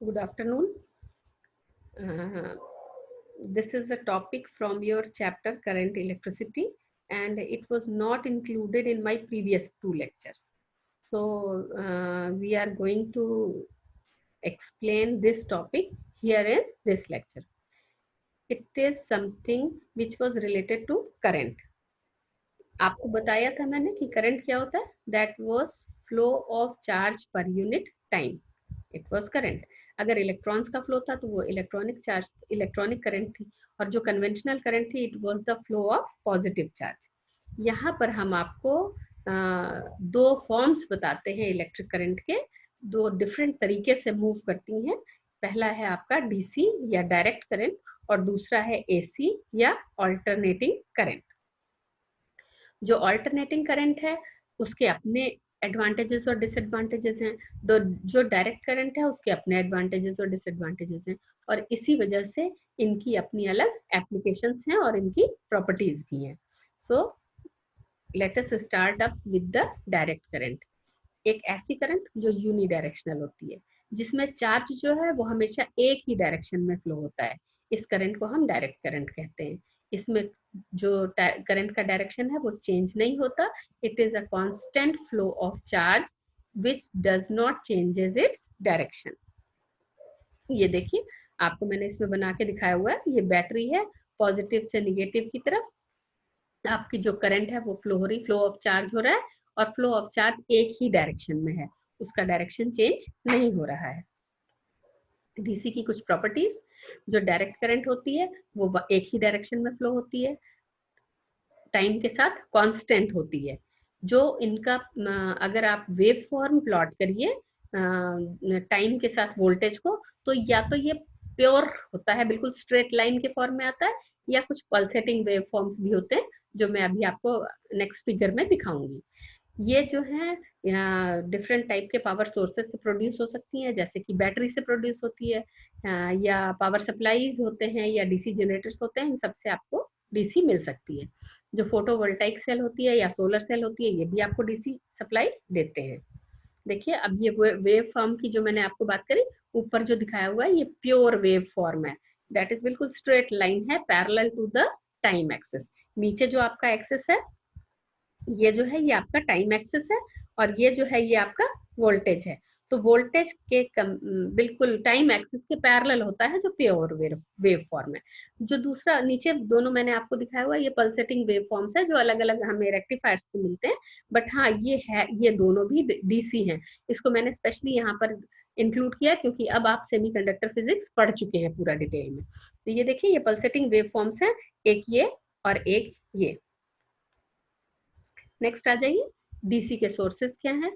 Good afternoon. Uh, this is a topic from your chapter Current Electricity, and it was not included in my previous two lectures. So we are going to explain this topic here in this lecture. It is something which was related to current. आपको बताया था मैंने कि current क्या होता है. That was flow of charge per unit time. It was current. अगर electrons का फ्लो था तो वो इलेक्ट्रॉनिक करंट थी, और जो कन्वेंशनल करंट थी it was the flow of positive charge. यहाँ पर हम आपको दो फॉर्म्स बताते हैं इलेक्ट्रिक करंट के. दो डिफरेंट तरीके से मूव करती हैं. पहला है आपका डीसी या डायरेक्ट करंट, और दूसरा है एसी या ऑल्टरनेटिंग करंट. जो ऑल्टरनेटिंग करंट है उसके अपने एडवांटेजेस और डिसएडवांटेजेस हैं. जो डायरेक्ट करंट है उसके अपने एडवांटेजेस और डिसएडवांटेजेस हैं, और इसी वजह से इनकी अपनी अलग एप्लीकेशंस हैं और इनकी प्रॉपर्टीज भी हैं. So let us start up with the direct current. एक ऐसी करंट जो यूनिडायरेक्शनल होती है, जिसमें चार्ज जो है वो हमेशा एक ही डायरेक्शन में फ्लो होता है. इस करंट को हम डायरेक्ट करंट कहते हैं. इसमें जो करंट का डायरेक्शन है वो चेंज नहीं होता. It is a constant flow of charge which does not changes its direction. ये देखिए, आपको मैंने इसमें बना के दिखाया हुआ है. ये बैटरी है, पॉजिटिव से निगेटिव की तरफ आपकी जो करंट है वो फ्लो ऑफ चार्ज हो रहा है, और फ्लो ऑफ चार्ज एक ही डायरेक्शन में है, उसका डायरेक्शन चेंज नहीं हो रहा है. डीसी की कुछ प्रॉपर्टीज. जो डायरेक्ट करंट होती है वो एक ही डायरेक्शन में फ्लो होती है, टाइम के साथ कांस्टेंट होती है. जो इनका अगर आप वेव फॉर्म प्लॉट करिए टाइम के साथ वोल्टेज को, तो या तो ये प्योर होता है, बिल्कुल स्ट्रेट लाइन के फॉर्म में आता है, या कुछ पल्सेटिंग वेव फॉर्म्स भी होते हैं जो मैं अभी आपको नेक्स्ट फिगर में दिखाऊंगी. ये जो है डिफरेंट टाइप के पावर सोर्सेस से प्रोड्यूस हो सकती हैं, जैसे कि बैटरी से प्रोड्यूस होती है, या पावर सप्लाईज होते हैं, या डीसी जनरेटर्स होते हैं. इन सबसे आपको डीसी मिल सकती है. जो फोटोवोल्टाइक सेल होती है या सोलर सेल होती है, ये भी आपको डीसी सप्लाई देते हैं. देखिए, अब ये वेव फॉर्म की जो मैंने आपको बात करी, ऊपर जो दिखाया हुआ है ये प्योर वेव फॉर्म है. दैट इज बिल्कुल स्ट्रेट लाइन है, parallel to the time axis. नीचे जो आपका एक्सिस है ये जो है ये आपका टाइम एक्सिस है, और ये जो है ये आपका वोल्टेज है. तो वोल्टेज के बिल्कुल टाइम एक्सिस के पैरेलल होता है जो प्योर वेव फॉर्म है. जो दूसरा नीचे दोनों मैंने आपको दिखाया हुआ है, ये पल्सेटिंग वेव फॉर्म्स है जो अलग अलग हमें रेक्टिफायर्स से मिलते हैं. बट हाँ, ये दोनों भी डीसी हैं. इसको मैंने स्पेशली यहाँ पर इंक्लूड किया क्योंकि अब आप सेमीकंडक्टर फिजिक्स पढ़ चुके हैं पूरा डिटेल में. तो ये देखिए, ये पल्सेटिंग वेव फॉर्म्स है, एक ये और एक ये. नेक्स्ट आ जाइए. डीसी के सोर्सेज क्या हैं.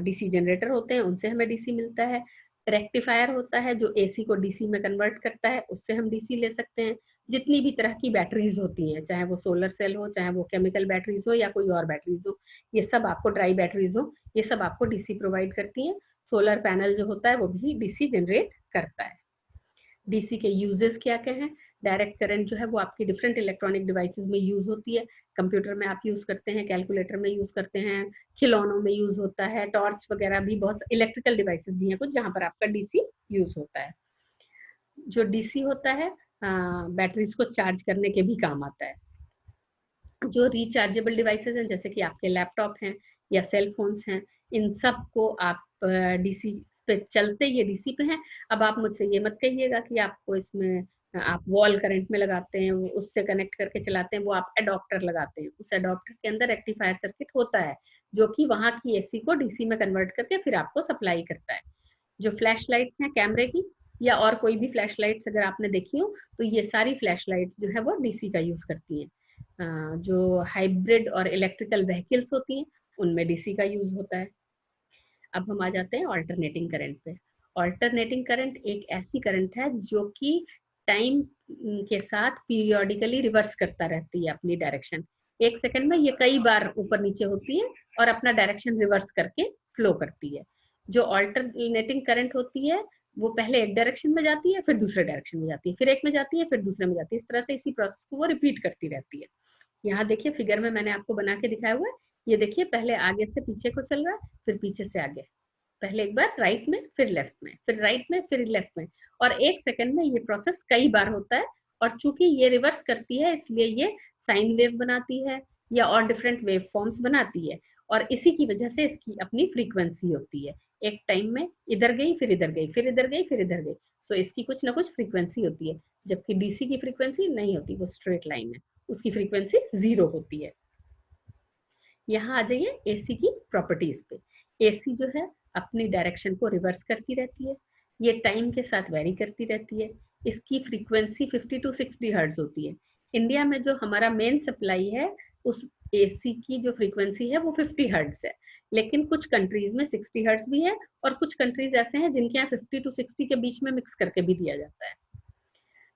डीसी जनरेटर होते हैं, उनसे हमें डीसी मिलता है. रेक्टिफायर होता है जो एसी को डीसी में कन्वर्ट करता है, उससे हम डीसी ले सकते हैं. जितनी भी तरह की बैटरीज होती हैं, चाहे वो सोलर सेल हो, चाहे वो केमिकल बैटरीज हो, या कोई और बैटरीज हो, ये सब आपको ड्राई बैटरीज हो, ये सब आपको डीसी प्रोवाइड करती हैं. सोलर पैनल जो होता है वो भी डीसी जनरेट करता है. डीसी के यूजेस क्या क्या हैं. डायरेक्ट करंट जो है वो आपकी डिफरेंट इलेक्ट्रॉनिक डिवाइसेस में यूज होती है. कंप्यूटर में आप यूज करते हैं, कैलकुलेटर में यूज करते हैं, खिलौनों में यूज होता है, टॉर्च वगैरह भी, बहुत इलेक्ट्रिकल डिवाइसेस भी हैं कुछ जहां पर आपका डीसी यूज होता है. जो डीसी होता है बैटरीज को चार्ज करने के भी काम आता है. जो रिचार्जेबल डिवाइसेस हैं जैसे कि आपके लैपटॉप हैं या सेल फोन्स हैं, इन सब को आप डीसी पे चलते, ये डीसी पे हैं. अब आप मुझसे ये मत कहिएगा कि आपको इसमें आप वॉल करंट में लगाते हैं, उससे कनेक्ट करके चलाते हैं. वो आप एडॉप्टर लगाते हैं, उस एडॉप्टर के अंदर रेक्टिफायर सर्किट होता है जो कि वहां की एसी को डीसी में कन्वर्ट करके फिर आपको सप्लाई करता है. जो फ्लैश लाइट्स हैं कैमरे की, या और कोई भी फ्लैश लाइट्स अगर आपने देखी हो, तो ये सारी फ्लैश लाइट्स जो है वो डीसी का यूज करती हैं. जो हाइब्रिड और इलेक्ट्रिकल व्हीकल्स होती हैं उनमें डीसी का यूज होता है. अब हम आ जाते हैं ऑल्टरनेटिंग करंट पे. ऑल्टरनेटिंग करंट एक ऐसी करंट है जो कि टाइम के साथ पीरियोडिकली रिवर्स करता रहती है अपनी डायरेक्शन. एक सेकंड में ये कई बार ऊपर नीचे होती है और अपना डायरेक्शन रिवर्स करके फ्लो करती है. जो ऑल्टरनेटिंग करंट होती है वो पहले एक डायरेक्शन में जाती है, फिर दूसरे डायरेक्शन में जाती है, फिर एक में जाती है, फिर दूसरे में जाती है. इस तरह से इसी प्रोसेस को वो रिपीट करती रहती है. यहाँ देखिए फिगर में मैंने आपको बना के दिखाया हुआ है. ये देखिए, पहले आगे से पीछे को चल रहा है, फिर पीछे से आगे. पहले एक बार राइट में, फिर लेफ्ट में, फिर राइट में, फिर लेफ्ट में, और 1 सेकंड में ये प्रोसेस कई बार होता है। और चूंकि ये रिवर्स करती है इसलिए ये साइन वेव बनाती है या और डिफरेंट वेव फॉर्म्स बनाती है, और इसी की वजह से इसकी अपनी फ्रीक्वेंसी होती है। एक टाइम में इधर गई, फिर इधर गई, फिर इधर गई, फिर इधर गई, तो इसकी कुछ ना कुछ फ्रीक्वेंसी होती है। जबकि डीसी की फ्रीक्वेंसी नहीं होती, वो स्ट्रेट लाइन है, उसकी फ्रीक्वेंसी 0 होती है। यहाँ आ जाइए एसी की प्रॉपर्टीज पे। एसी जो है अपनी डायरेक्शन को रिवर्स करती रहती है, ये टाइम के साथ वेरी करती रहती है। इसकी फ्रीक्वेंसी 50 टू 60 हर्ट्ज होती है। इंडिया में जो हमारा मेन सप्लाई है उस एसी की जो फ्रीक्वेंसी है वो 50 हर्ट्ज है, लेकिन कुछ कंट्रीज में 60 हर्ट्ज भी है, और कुछ कंट्रीज ऐसे हैं जिनके यहाँ 50 टू 60 के बीच में मिक्स करके भी दिया जाता है।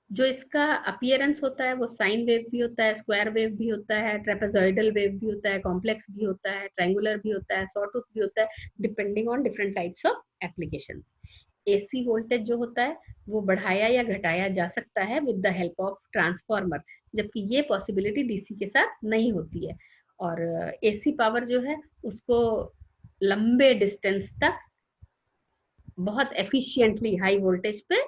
जो इसका अपीयरेंस होता है वो साइन वेव भी होता है, स्क्वायर वेव भी होता है, ट्रेपेजॉइडल वेव भी होता है, कॉम्प्लेक्स भी होता है, ट्रायंगुलर भी होता है, सॉटूथ भी होता है, depending on different types of applications. AC voltage जो होता है वो बढ़ाया या घटाया जा सकता है with the help of transformer, जबकि ये पॉसिबिलिटी डीसी के साथ नहीं होती है। और एसी पावर जो है उसको लंबे डिस्टेंस तक बहुत एफिशिएंटली हाई वोल्टेज पे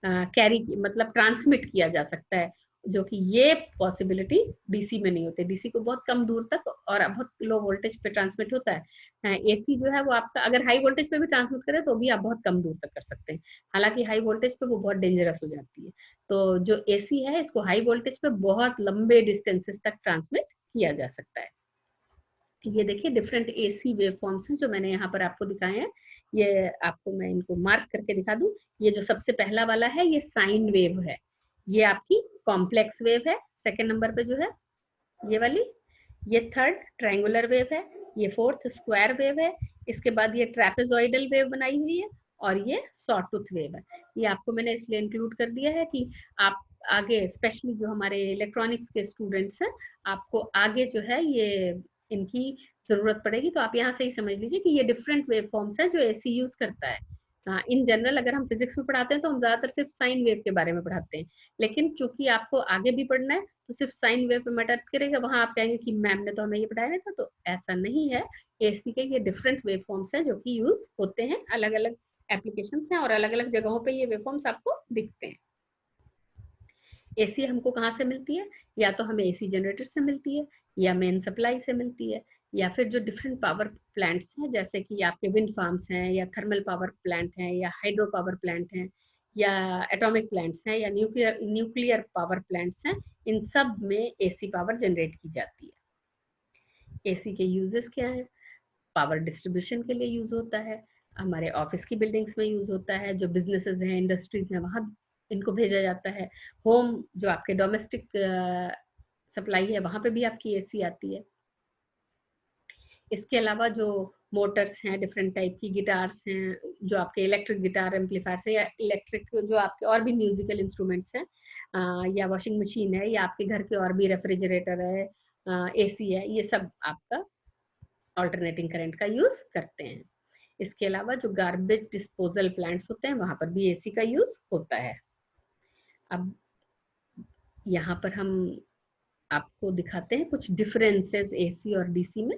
कैरी मतलब ट्रांसमिट किया जा सकता है, जो कि ये पॉसिबिलिटी डीसी में नहीं होती। डीसी को बहुत कम दूर तक और बहुत लो वोल्टेज पे ट्रांसमिट होता है। एसी जो है वो आपका अगर हाई वोल्टेज पे भी ट्रांसमिट करे तो भी आप बहुत कम दूर तक कर सकते हैं, हालांकि हाई वोल्टेज पे वो बहुत डेंजरस हो जाती है। तो जो एसी है इसको हाई वोल्टेज पे बहुत लंबे डिस्टेंसेस तक ट्रांसमिट किया जा सकता है। ये देखिए डिफरेंट एसी वेव फॉर्म्स हैं जो मैंने यहाँ पर आपको दिखाए हैं। ये आपको मैं इनको मार्क करके दिखा दूं। ये जो सबसे पहला वाला है ये साइन वेव है, ये आपकी कॉम्प्लेक्स वेव है। सेकंड नंबर पे जो है ये वाली, ये थर्ड ट्रायंगुलर वेव है, ये फोर्थ स्क्वायर वेव है, इसके बाद ये ट्रेपेजॉइडल वेव बनाई हुई है, और ये सॉटूथ वेव है। ये आपको मैंने इसलिए इंक्लूड कर दिया है कि आप आगे स्पेशली जो हमारे इलेक्ट्रॉनिक्स के स्टूडेंट्स हैं आपको आगे जो है ये इनकी जरूरत पड़ेगी, तो आप यहाँ से ही समझ लीजिए कि ये डिफरेंट वेव फॉर्म्स है जो एसी यूज करता है। इन जनरल अगर हम फिजिक्स में पढ़ाते हैं तो हम ज्यादातर सिर्फ साइन वेव के बारे में पढ़ाते हैं, लेकिन चूंकि आपको आगे भी पढ़ना है तो सिर्फ साइन वेव पे मटर करेगा, वहां आप कहेंगे कि मैम ने तो हमें ये पढ़ाया नहीं था, तो ऐसा नहीं है। एसी के ये डिफरेंट वेव फॉर्म्स हैं जो कि यूज होते हैं, अलग अलग एप्लीकेशंस हैं और अलग अलग जगहों पे ये वेव फॉर्म्स आपको दिखते हैं। एसी हमको कहाँ से मिलती है? या तो हमें एसी जनरेटर से मिलती है, या मेन सप्लाई से मिलती है, या फिर जो डिफरेंट पावर प्लांट्स हैं जैसे कि आपके विंड फार्म्स हैं, या थर्मल पावर प्लांट हैं, या हाइड्रो पावर प्लांट हैं, या एटॉमिक प्लांट्स हैं, या न्यूक्लियर न्यूक्लियर पावर प्लांट्स हैं, इन सब में एसी पावर जनरेट की जाती है। एसी के यूजेस क्या है? पावर डिस्ट्रीब्यूशन के लिए यूज होता है, हमारे ऑफिस की बिल्डिंग्स में यूज होता है, जो बिजनेसेस हैं इंडस्ट्रीज हैं वहां इनको भेजा जाता है। होम जो आपके डोमेस्टिक सप्लाई है वहां पे भी आपकी एसी आती है। इसके अलावा जो मोटर्स हैं, डिफरेंट टाइप की गिटार्स हैं, जो आपके इलेक्ट्रिक गिटार एम्पलीफायर्स है, या इलेक्ट्रिक जो आपके और भी म्यूजिकल इंस्ट्रूमेंट्स हैं, या वॉशिंग मशीन है, या आपके घर के और भी रेफ्रिजरेटर है, एसी है, ये सब आपका ऑल्टरनेटिंग करंट का यूज करते हैं। इसके अलावा जो गार्बेज डिस्पोजल प्लांट्स होते हैं वहां पर भी एसी का यूज होता है। अब यहाँ पर हम आपको दिखाते हैं कुछ डिफरेंसेस एसी और डीसी में।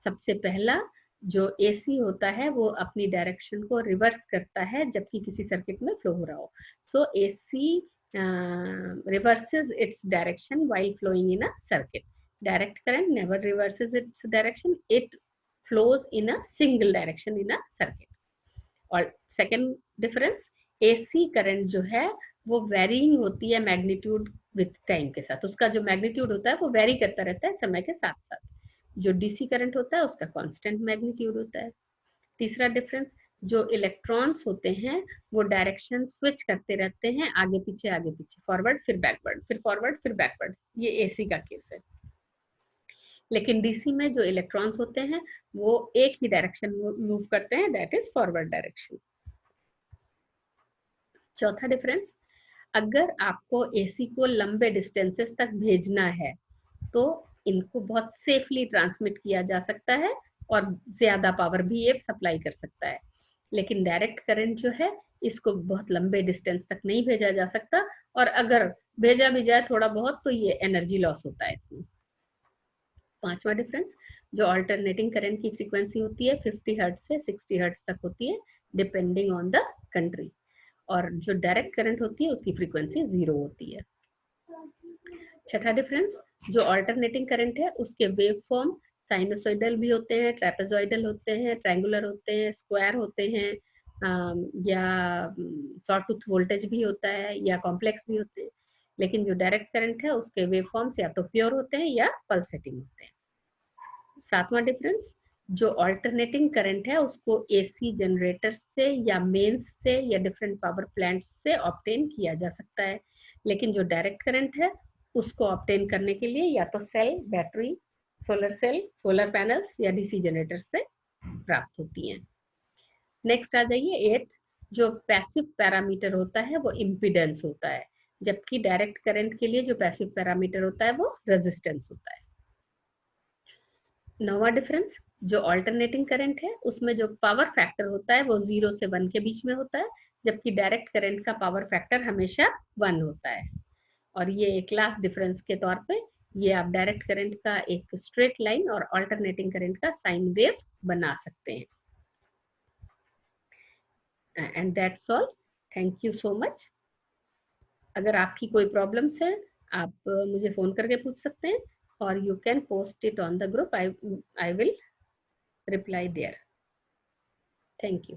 सबसे पहला जो एसी होता है वो अपनी डायरेक्शन को रिवर्स करता है जबकि किसी सर्किट में फ्लो हो रहा हो। सो AC reverses its direction while flowing in a circuit. Direct current never reverses its direction, it flows in a single direction in a circuit. और सेकेंड डिफरेंस, एसी करंट जो है वो वेरिंग होती है मैग्नीट्यूड विथ टाइम के साथ, उसका जो मैग्नीट्यूड होता है वो वेरी करता रहता है समय के साथ साथ। जो डीसी करंट होता है उसका कांस्टेंट मैग्नीट्यूड होता है। तीसरा डिफरेंस, जो इलेक्ट्रॉन्स होते हैं वो डायरेक्शन स्विच करते रहते हैं, आगे पीछे फॉरवर्ड फिर बैकवर्ड, फिर फॉरवर्ड फिर बैकवर्ड, ये एसी का केस है। लेकिन डीसी में जो इलेक्ट्रॉन्स होते हैं वो एक ही डायरेक्शन मूव करते हैं, दैट इज फॉरवर्ड डायरेक्शन। चौथा डिफरेंस, अगर आपको एसी को लंबे डिस्टेंसेस तक भेजना है तो इनको बहुत सेफली ट्रांसमिट किया जा सकता है और ज्यादा पावर भी ये सप्लाई कर सकता है। लेकिन डायरेक्ट करंट जो है इसको बहुत लंबे डिस्टेंस तक नहीं भेजा जा सकता, और अगर भेजा भी जाए थोड़ा बहुत तो ये एनर्जी लॉस होता है इसमें। पांचवा डिफरेंस, जो अल्टरनेटिंग करंट की फ्रीक्वेंसी होती है 50 हर्ट्ज से 60 हर्ट्ज तक होती है डिपेंडिंग ऑन द कंट्री, और जो डायरेक्ट करंट होती है उसकी फ्रीक्वेंसी 0 होती है। छठा डिफरेंस, जो अल्टरनेटिंग करंट है उसके वेव फॉर्म साइनोसॉइडल भी होते हैं, ट्रेपेजॉइडल होते हैं, ट्रायंगुलर होते हैं, स्क्वायर होते हैं, या शॉर्ट टूथ वोल्टेज भी होता है या कॉम्प्लेक्स भी होते हैं। लेकिन जो डायरेक्ट करंट है उसके वेव फॉर्म्स या तो प्योर होते हैं या पल्सेटिंग होते हैं। सातवां डिफरेंस, जो अल्टरनेटिंग करंट है उसको एसी जनरेटर से या मेंस से या डिफरेंट पावर प्लांट्स से ऑब्टेन किया जा सकता है, लेकिन जो डायरेक्ट करंट है उसको ऑब्टेन करने के लिए या तो cell, battery, solar cell, solar panels या डीसी जनरेटर से प्राप्त होती हैं। नेक्स्ट आ जाइए एट्थ, जो पैसिव पैरामीटर होता है वो इम्पीडेंस होता है, जबकि डायरेक्ट करंट के लिए जो पैसिव पैरामीटर होता है वो रेजिस्टेंस होता है। नौवां डिफरेंस, जो अल्टरनेटिंग करंट है उसमें जो पावर फैक्टर होता है वो 0 से 1 के बीच में होता है, जबकि डायरेक्ट करंट का पावर फैक्टर हमेशा 1 होता है। और ये एक लास्ट डिफरेंस के तौर पे ये आप डायरेक्ट करंट का एक स्ट्रेट लाइन और अल्टरनेटिंग करंट का साइन वेव बना सकते हैं। And that's all, thank you so much. अगर आपकी कोई प्रॉब्लम्स है आप मुझे फोन करके पूछ सकते हैं, और you can post it on the group, I will reply there. Thank you.